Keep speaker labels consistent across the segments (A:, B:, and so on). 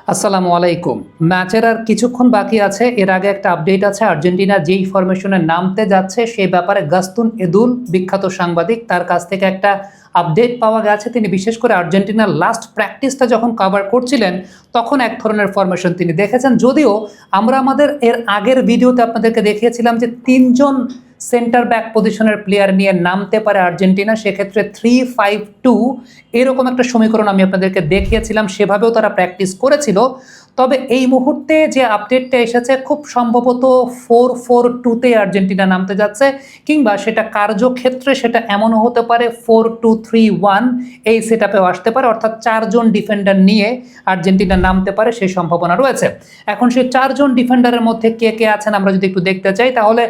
A: আসসালামু আলাইকুম। ম্যাচের আর কিছুক্ষণ বাকি আছে। এর আগে একটা আপডেট আছে, আর্জেন্টিনা যেই ফরমেশনে নামতে যাচ্ছে সেই ব্যাপারে গাস্তুন এদুল, বিখ্যাত সাংবাদিক, তার কাছ থেকে একটা আপডেট পাওয়া গেছে। তিনি বিশেষ করে আর্জেন্টিনার লাস্ট প্র্যাকটিসটা যখন কভার করছিলেন তখন এক ধরনের ফরমেশন তিনি দেখেছেন। যদিও আমরা আমাদের এর আগের ভিডিওতে আপনাদেরকে দেখিয়েছিলাম যে তিনজন সেন্টার ব্যাক পজিশনের প্লেয়ার নিয়ে নামতে পারে আর্জেন্টিনা, সেক্ষেত্রে 3-5-2 এরকম একটা সমীকরণ আমি আপনাদেরকে দেখিয়েছিলাম, সেভাবেও তারা প্র্যাকটিস করেছিল। তবে এই মুহূর্তে যে আপডেটটা এসেছে খুব সম্ভবত 4-4-2তে আর্জেন্টিনা নামতে যাচ্ছে, কিংবা সেটা কার্যক্ষেত্রে সেটা এমনও হতে পারে 4-2-3-1 এই সেট আপেও আসতে পারে, অর্থাৎ চারজন ডিফেন্ডার নিয়ে আর্জেন্টিনা নামতে পারে সেই সম্ভাবনা রয়েছে। এখন সেই চারজন ডিফেন্ডারের মধ্যে কে কে আছেন আমরা যদি একটু দেখতে চাই, তাহলে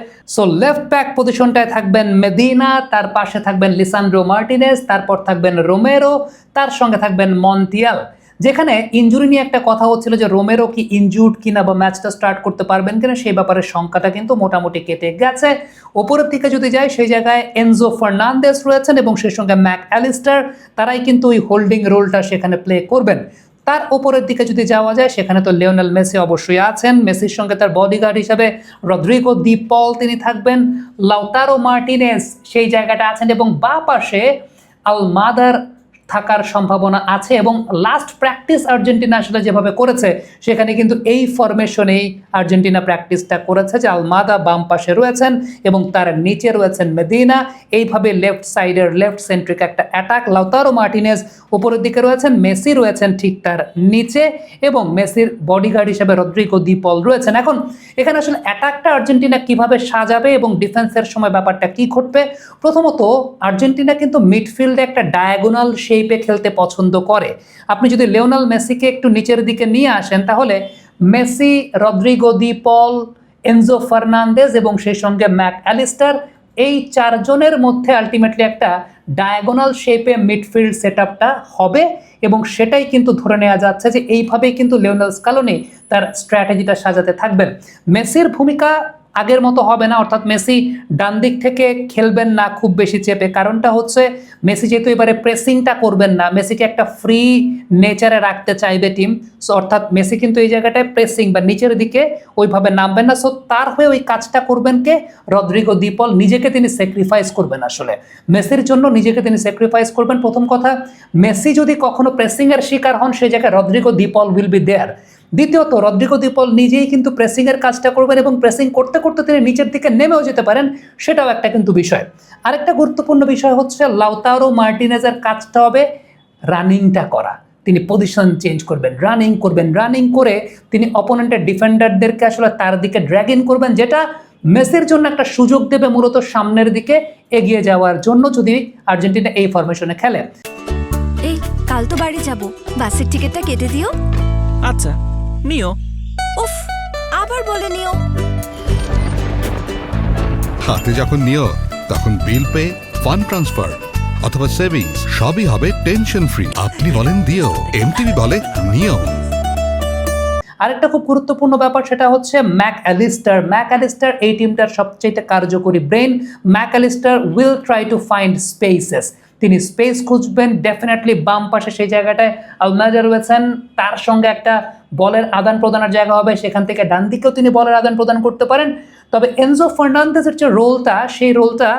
A: লেফট ব্যাক পজিশনটায় থাকবেন মেদিনা, তার পাশে থাকবেন লিসান্ড্রো মার্টিনেজ, তারপর থাকবেন রোমেরো, তার সঙ্গে থাকবেন মন্তিয়াল। যেখানে ইনজুরি নিয়ে একটা কথা হচ্ছিল যে রোমেরো কি ইনজুর্ড কিনা বা ম্যাচটা স্টার্ট করতে পারবেন কিনা, সেই ব্যাপারে সংখ্যাটা কিন্তু মোটামুটি কেটে গেছে। ওপরের দিকে যদি যাই সেই জায়গায় এনজো ফার্নান্দেস রয়েছেন এবং সেই সঙ্গে ম্যাক অ্যালিস্টার, তারাই কিন্তু ওই হোল্ডিং রোলটা সেখানে প্লে করবেন। তার ওপরের দিকে যদি যাওয়া যায় সেখানে তো লিওনেল মেসি অবশ্যই আছেন, মেসির সঙ্গে তার বডিগার্ড হিসাবে রদ্রিগো দি পল তিনি থাকবেন, লাউতারো মার্টিনেজ সেই জায়গাটা আছেন এবং বাঁ পাশে আলমাদার থাকার সম্ভাবনা আছে। এবং লাস্ট প্র্যাকটিস আর্জেন্টিনা আসলে যেভাবে করেছে সেখানে কিন্তু এই ফরমেশনেই আর্জেন্টিনা প্র্যাকটিসটা করেছে, যে আলমাদা বাম পাশে রয়েছেন এবং তার নিচে রয়েছেন মেদিনা। এইভাবে লেফট সাইডের লেফট সেন্ট্রিক একটা অ্যাটাক, লাউতারো মার্টিনেজ উপরের দিকে রয়েছেন, মেসি রয়েছেন ঠিক তার নিচে এবং মেসির বডিগার্ড হিসেবে রদ্রিগো দি পল রয়েছেন। এখন এখানে আসলে অ্যাটাকটা আর্জেন্টিনা কিভাবে সাজাবে এবং ডিফেন্সের সময় ব্যাপারটা কি ঘটবে। প্রথমত আর্জেন্টিনা কিন্তু মিডফিল্ডে একটা ডায়াগোনাল শেপে খেলতে পছন্দ করে। আপনি যদি লিওনেল মেসিকে একটু নিচের দিকে নিয়ে আসেন তাহলে মেসি, রদ্রিগো দি পল, এনজো ফার্নান্দেজ এবং সেই সঙ্গে ম্যাক অ্যালিস্টার, এই চারজনের মধ্যে আলটিমেটলি একটা ডায়াগোনাল শেপে মিডফিল্ড সেটআপটা হবে এবং সেটাই কিন্তু ধরে নেওয়া যাচ্ছে যে এইভাবেই কিন্তু লিওনেল স্কালোনি তার স্ট্র্যাটেজিটা সাজাতে থাকবেন। মেসির ভূমিকা আগের মতো হবে না, অর্থাৎ মেসি ডান দিক থেকে খেলবেন না খুব বেশি চেপে। কারণটা হচ্ছে মেসি যেহেতু এবারে প্রেসিংটা করবেন না, মেসিকে একটা ফ্রি নেচারে রাখতে চাইবে টিম। সো অর্থাৎ মেসি কিন্তু এই জায়গাটায় প্রেসিং বা নিচের দিকে ওইভাবে নামবেন না। সো তার হয়ে ওই কাজটা করবেন কে? রদ্রিগো দি পল। নিজেকে তিনি স্যাক্রিফাইস করবেন, আসলে মেসির জন্য নিজেকে তিনি স্যাক্রিফাইস করবেন। প্রথম কথা, মেসি যদি কখনো প্রেসিংয়ের শিকার হন সেই জায়গায় Rodrigo De Paul will be there. দ্বিতীয়ত রদ্রিগো দি পল নিজেই কিন্তু প্রেসিংয়ের কাজটা করবেন এবং প্রেসিং করতে করতে তিনি নিচের দিকে নেমেও যেতে পারেন, সেটাও একটা কিন্তু বিষয়। আরেকটা গুরুত্বপূর্ণ বিষয় হচ্ছে লাউতারো মার্টিনেজের কাজটা হবে রানিংটা করা। তিনি পজিশন চেঞ্জ করবেন, রানিং করে তিনি অপোনেন্টের ডিফেন্ডারদেরকে আসলে তার দিকে ড্র্যাগ ইন করবেন, যেটা মেসির জন্য একটা সুযোগ দেবে মূলত সামনের দিকে এগিয়ে যাওয়ার জন্য যদি আর্জেন্টিনা এই ফরমেশনে খেলে।
B: এই কাল তো বাড়ি যাব, বাসের টিকিটটা কেটে দিও।
C: আচ্ছা নিও।
B: উফ, আবার বলে নিও।
D: হাতে যখন নিও তখন বিল পে, ফান্ড ট্রান্সফার অথবা সেভিংস সবই হবে টেনশন ফ্রি। আপনি বলেন দিও, এমটিভি বলে নিও।
A: আরেকটা খুব গুরুত্বপূর্ণ ব্যাপার সেটা হচ্ছে ম্যাক অ্যালিস্টার এই টিমটার সবচেয়ে কার্যকরী brain. Mac Allister will try to find spaces, তিনি স্পেস খুঁজবেন ডেফিনেটলি। বাম পাশে সেই জায়গাটায় আলমাদা রয়েছেন, তার সঙ্গে একটা বলের আদান প্রদানের জায়গা হবে, সেখান থেকে ডান দিকেও তিনি বলের আদান প্রদান করতে পারেন। তবে এনজো ফার্নান্দেজের যে রোলটা, সেই রোলটা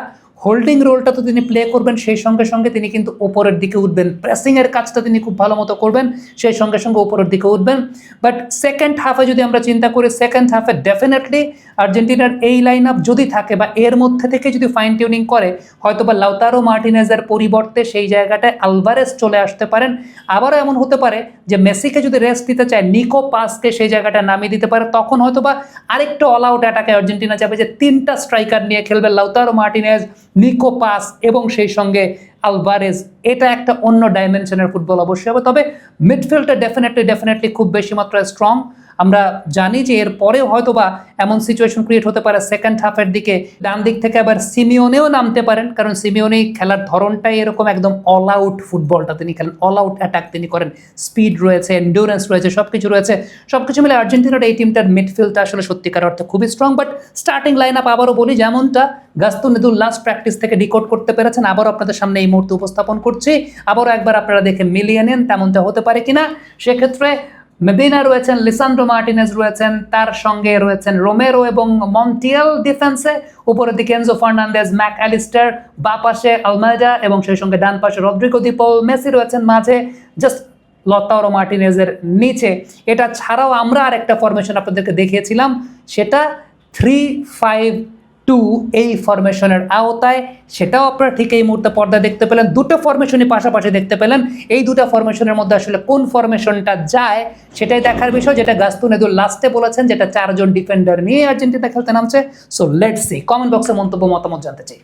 A: হোল্ডিং রোলটা তো তিনি প্লে করবেন, সেই সঙ্গে সঙ্গে তিনি কিন্তু ওপরের দিকে উঠবেন, প্রেসিংয়ের কাজটা তিনি খুব ভালো মতো করবেন, সেই সঙ্গে সঙ্গে ওপরের দিকে উঠবেন। বাট সেকেন্ড হাফে যদি আমরা চিন্তা করি, সেকেন্ড হাফে ডেফিনেটলি আর্জেন্টিনার এই লাইন আপ যদি থাকে বা এর মধ্যে থেকে যদি ফাইন টিউনিং করে, হয়তো বা লাউতারো মার্টিনেজের পরিবর্তে সেই জায়গাটায় আলভারেজ চলে আসতে পারেন। আবারও এমন হতে পারে যে মেসিকে যদি রেস্ট দিতে চায়, নিকো পাসকে সেই জায়গাটা নামিয়ে দিতে পারে, তখন হয়তো বা আরেকটু অল আউট অ্যাটাকে আর্জেন্টিনা যাবে, যে তিনটা স্ট্রাইকার নিয়ে খেলবে, লাউতারো মার্টিনেজ, নিকো পাস এবং সেই সঙ্গে আলভারেজ। এটা একটা অন্য ডাইমেনশনের ফুটবল অবশ্যই হবে। তবে মিডফিল্ডটা ডেফিনেটলি খুব বেশি মাত্রায় স্ট্রং। আমরা জানি যে এর পরেও হয়তো বা এমন সিচুয়েশন ক্রিয়েট হতে পারে সেকেন্ড হাফের দিকে ডান দিক থেকে আবার সিমিওনেও নামতে পারেন, কারণ সিমিওনে খেলার ধরনটাই এরকম, একদম অল আউট ফুটবলটা তিনি খেলেন, অল আউট অ্যাটাক তিনি করেন, স্পিড রয়েছে, এন্ডুরেন্স রয়েছে, সবকিছু রয়েছে। সবকিছু মিলে আর্জেন্টিনার এই টিমটার মিডফিল্ডটা আসলে সত্যিকার অর্থে খুবই strong. But starting line up আবারও বলি, যেমনটা গাস্তুন এদুল লাস্ট প্র্যাকটিস থেকে ডিকোড করতে পেরেছেন, আবারও আপনাদের সামনে এই মুহূর্তে উপস্থাপন করছি। আবারও একবার আপনারা দেখে মিলিয়ে নেন তেমনটা হতে পারে কিনা। সেক্ষেত্রে মেদিনা রয়েছেন, লিসান্ড্রো মার্টিনেজ রয়েছেন, তার সঙ্গে রয়েছেন রোমেরো এবং মন্টিয়েল ডিফেন্সে, উপরের দিকে এনজো ফার্নান্দেজ, ম্যাক অ্যালিস্টার, বা পাশে আলমাইডা এবং সেই সঙ্গে ডান পাশে রদ্রিগো দি পল, মেসি রয়েছেন মাঝে জাস্ট লতারো মার্টিনেজের নিচে। এটা ছাড়াও আমরা আরেকটা ফরমেশন আপনাদেরকে দেখিয়েছিলাম, সেটা 3-5-2 এই ফরমেশনের আওতায়, সেটাও আপনারা ঠিক এই মুহূর্তে পর্দায় দেখতে পেলেন। দুটো ফরমেশনই পাশাপাশি দেখতে পেলেন। এই দুটো ফরমেশনের মধ্যে আসলে কোন ফরমেশনটা যায় সেটাই দেখার বিষয়, যেটা গাস্তুন এদুল লাস্টে বলেছেন, যেটা 4 জন ডিফেন্ডার নিয়ে আর্জেন্টিনা খেলতে নামছে। সো লেটস সি, কমেন্ট বক্সে মন্তব্য মতামত জানতে চাই।